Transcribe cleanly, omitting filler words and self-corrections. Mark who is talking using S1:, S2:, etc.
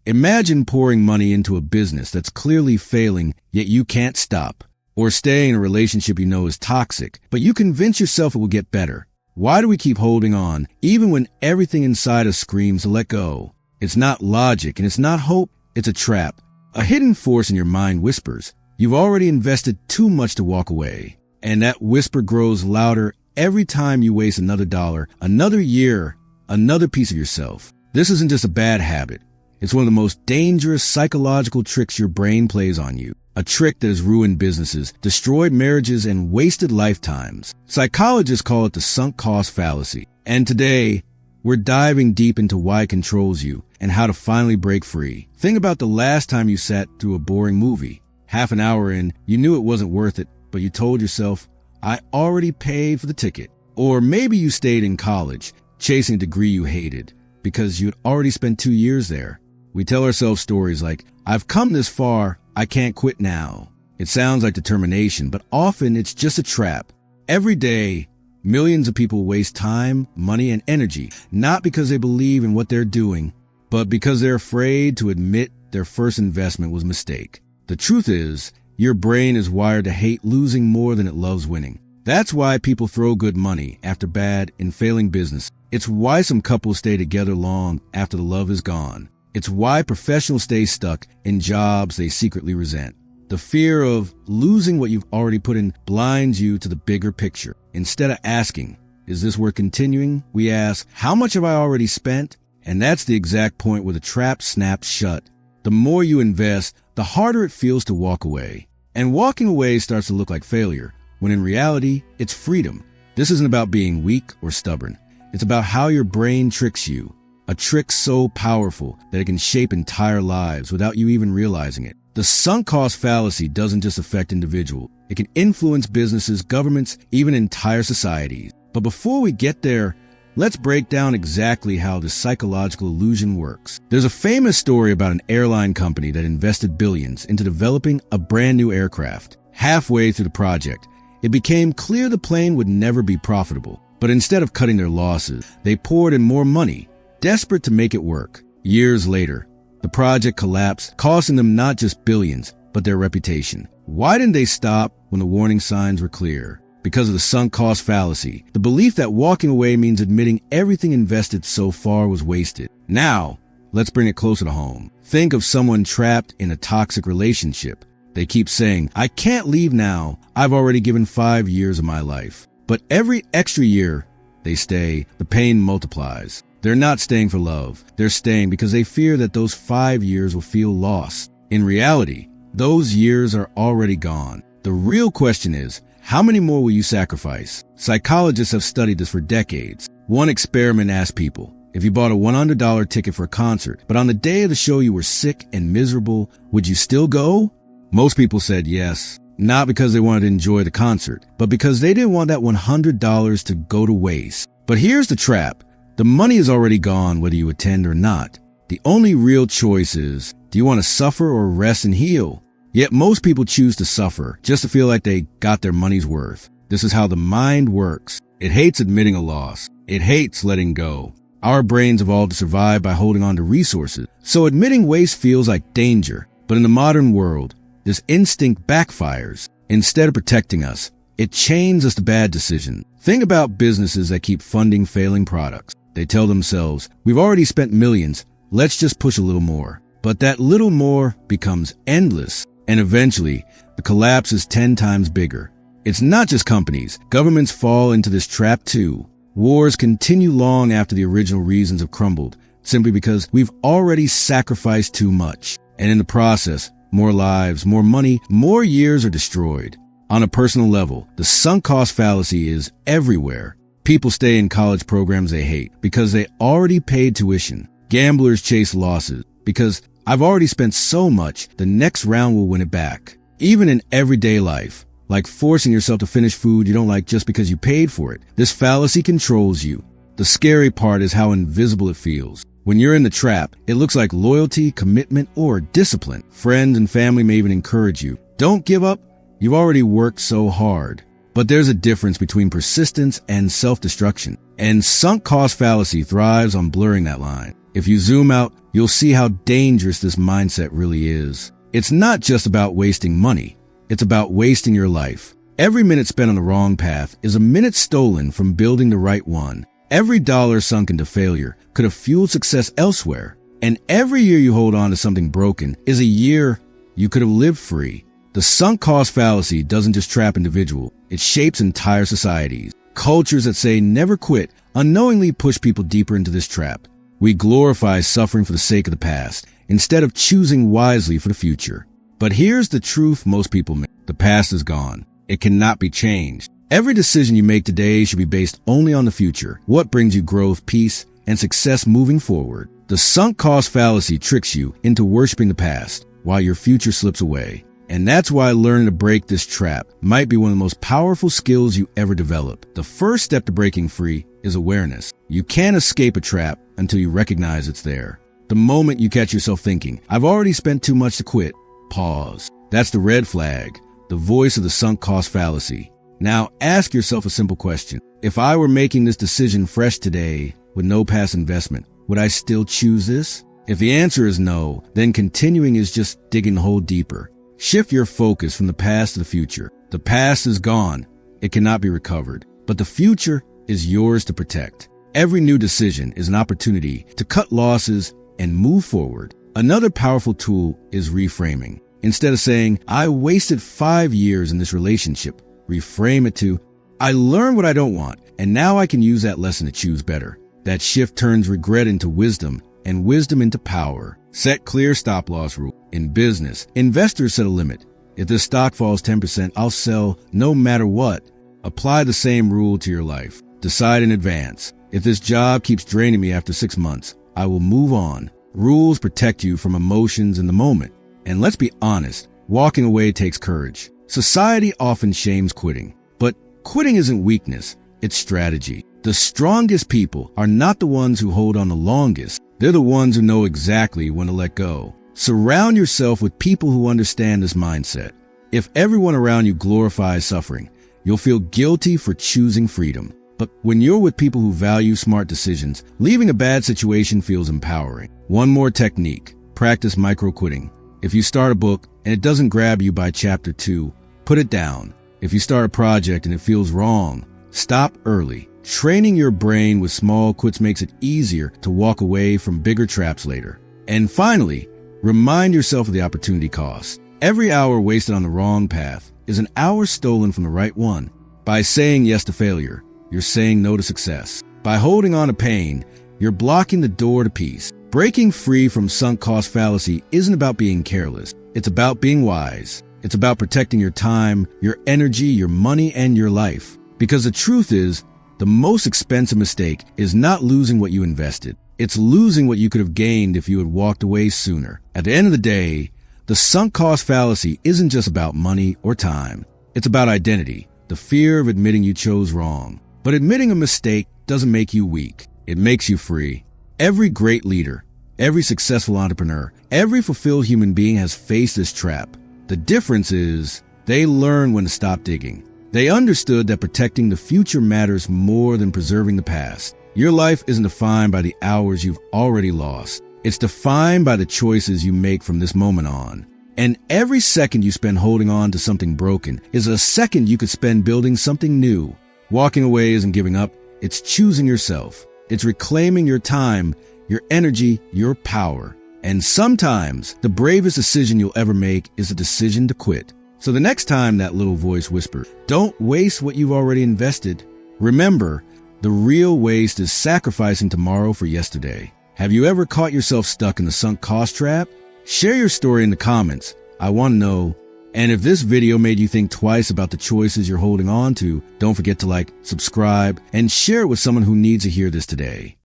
S1: Imagine pouring money into a business that's clearly failing, yet you can't stop. Or staying in a relationship you know is toxic, but you convince yourself it will get better. Why do we keep holding on, even when everything inside us screams to let go? It's not logic and it's not hope, it's a trap. A hidden force in your mind whispers, you've already invested too much to walk away. And that whisper grows louder every time you waste another dollar, another year, another piece of yourself. This isn't just a bad habit. It's one of the most dangerous psychological tricks your brain plays on you. A trick that has ruined businesses, destroyed marriages, and wasted lifetimes. Psychologists call it the sunk cost fallacy. And today, we're diving deep into why it controls you and how to finally break free. Think about the last time you sat through a boring movie. Half an hour in, you knew it wasn't worth it, but you told yourself, I already paid for the ticket. Or maybe you stayed in college, chasing a degree you hated, because you'd already spent 2 years there. We tell ourselves stories like, I've come this far, I can't quit now. It sounds like determination, but often it's just a trap. Every day, millions of people waste time, money, and energy, not because they believe in what they're doing, but because they're afraid to admit their first investment was a mistake. The truth is, your brain is wired to hate losing more than it loves winning. That's why people throw good money after bad in failing business. It's why some couples stay together long after the love is gone. It's why professionals stay stuck in jobs they secretly resent. The fear of losing what you've already put in blinds you to the bigger picture. Instead of asking, is this worth continuing? We ask, how much have I already spent? And that's the exact point where the trap snaps shut. The more you invest, the harder it feels to walk away. And walking away starts to look like failure, when in reality, it's freedom. This isn't about being weak or stubborn. It's about how your brain tricks you. A trick so powerful that it can shape entire lives without you even realizing it. The sunk cost fallacy doesn't just affect individuals. It can influence businesses, governments, even entire societies. But before we get there, let's break down exactly how this psychological illusion works. There's a famous story about an airline company that invested billions into developing a brand new aircraft. Halfway through the project, it became clear the plane would never be profitable. But instead of cutting their losses, they poured in more money, desperate to make it work. Years later, the project collapsed, costing them not just billions, but their reputation. Why didn't they stop when the warning signs were clear? Because of the sunk cost fallacy, the belief that walking away means admitting everything invested so far was wasted. Now, let's bring it closer to home. Think of someone trapped in a toxic relationship. They keep saying, I can't leave now. I've already given 5 years of my life. But every extra year they stay, the pain multiplies. They're not staying for love. They're staying because they fear that those 5 years will feel lost. In reality, those years are already gone. The real question is, how many more will you sacrifice? Psychologists have studied this for decades. One experiment asked people, if you bought a $100 ticket for a concert, but on the day of the show you were sick and miserable, would you still go? Most people said yes, not because they wanted to enjoy the concert, but because they didn't want that $100 to go to waste. But here's the trap. The money is already gone whether you attend or not. The only real choice is, do you want to suffer or rest and heal? Yet most people choose to suffer just to feel like they got their money's worth. This is how the mind works. It hates admitting a loss. It hates letting go. Our brains evolved to survive by holding on to resources. So admitting waste feels like danger. But in the modern world, this instinct backfires. Instead of protecting us, it chains us to bad decisions. Think about businesses that keep funding failing products. They tell themselves, we've already spent millions, let's just push a little more. But that little more becomes endless, and eventually, the collapse is 10 times bigger. It's not just companies. Governments fall into this trap too. Wars continue long after the original reasons have crumbled, simply because we've already sacrificed too much. And in the process, more lives, more money, more years are destroyed. On a personal level, the sunk cost fallacy is everywhere. People stay in college programs they hate because they already paid tuition. Gamblers chase losses because I've already spent so much, the next round will win it back. Even in everyday life, like forcing yourself to finish food you don't like just because you paid for it, this fallacy controls you. The scary part is how invisible it feels. When you're in the trap, it looks like loyalty, commitment, or discipline. Friends and family may even encourage you. Don't give up. You've already worked so hard. But there's a difference between persistence and self-destruction. And sunk cost fallacy thrives on blurring that line. If you zoom out, you'll see how dangerous this mindset really is. It's not just about wasting money. It's about wasting your life. Every minute spent on the wrong path is a minute stolen from building the right one. Every dollar sunk into failure could have fueled success elsewhere. And every year you hold on to something broken is a year you could have lived free. The sunk cost fallacy doesn't just trap individuals, it shapes entire societies. Cultures that say never quit unknowingly push people deeper into this trap. We glorify suffering for the sake of the past, instead of choosing wisely for the future. But here's the truth most people miss. The past is gone. It cannot be changed. Every decision you make today should be based only on the future. What brings you growth, peace, and success moving forward? The sunk cost fallacy tricks you into worshiping the past while your future slips away. And that's why learning to break this trap might be one of the most powerful skills you ever develop. The first step to breaking free is awareness. You can't escape a trap until you recognize it's there. The moment you catch yourself thinking, I've already spent too much to quit, pause. That's the red flag, the voice of the sunk cost fallacy. Now ask yourself a simple question. If I were making this decision fresh today with no past investment, would I still choose this? If the answer is no, then continuing is just digging the hole deeper. Shift your focus from the past to the future. The past is gone. It cannot be recovered. But the future is yours to protect. Every new decision is an opportunity to cut losses and move forward. Another powerful tool is reframing. Instead of saying, I wasted 5 years in this relationship, reframe it to, I learned what I don't want, and now I can use that lesson to choose better. That shift turns regret into wisdom and wisdom into power. Set clear stop-loss rules. In business, investors set a limit. If this stock falls 10%, I'll sell no matter what. Apply the same rule to your life. Decide in advance. If this job keeps draining me after 6 months, I will move on. Rules protect you from emotions in the moment. And let's be honest, walking away takes courage. Society often shames quitting, but quitting isn't weakness, it's strategy. The strongest people are not the ones who hold on the longest. They're the ones who know exactly when to let go. Surround yourself with people who understand this mindset. If everyone around you glorifies suffering, you'll feel guilty for choosing freedom. But when you're with people who value smart decisions, leaving a bad situation feels empowering. One more technique. Practice micro-quitting. If you start a book and it doesn't grab you by chapter 2, put it down. If you start a project and it feels wrong, stop early. Training your brain with small quits makes it easier to walk away from bigger traps later. And finally, remind yourself of the opportunity cost. Every hour wasted on the wrong path is an hour stolen from the right one. By saying yes to failure, you're saying no to success. By holding on to pain, you're blocking the door to peace. Breaking free from sunk cost fallacy isn't about being careless. It's about being wise. It's about protecting your time, your energy, your money, and your life. Because the truth is, the most expensive mistake is not losing what you invested. It's losing what you could have gained if you had walked away sooner. At the end of the day, the sunk cost fallacy isn't just about money or time. It's about identity, the fear of admitting you chose wrong. But admitting a mistake doesn't make you weak. It makes you free. Every great leader, every successful entrepreneur, every fulfilled human being has faced this trap. The difference is they learned when to stop digging. They understood that protecting the future matters more than preserving the past. Your life isn't defined by the hours you've already lost. It's defined by the choices you make from this moment on. And every second you spend holding on to something broken is a second you could spend building something new. Walking away isn't giving up. It's choosing yourself. It's reclaiming your time, your energy, your power. And sometimes the bravest decision you'll ever make is a decision to quit. So the next time that little voice whispers, don't waste what you've already invested. Remember, the real waste is sacrificing tomorrow for yesterday. Have you ever caught yourself stuck in the sunk cost trap? Share your story in the comments. I want to know. And if this video made you think twice about the choices you're holding on to, don't forget to like, subscribe, and share it with someone who needs to hear this today.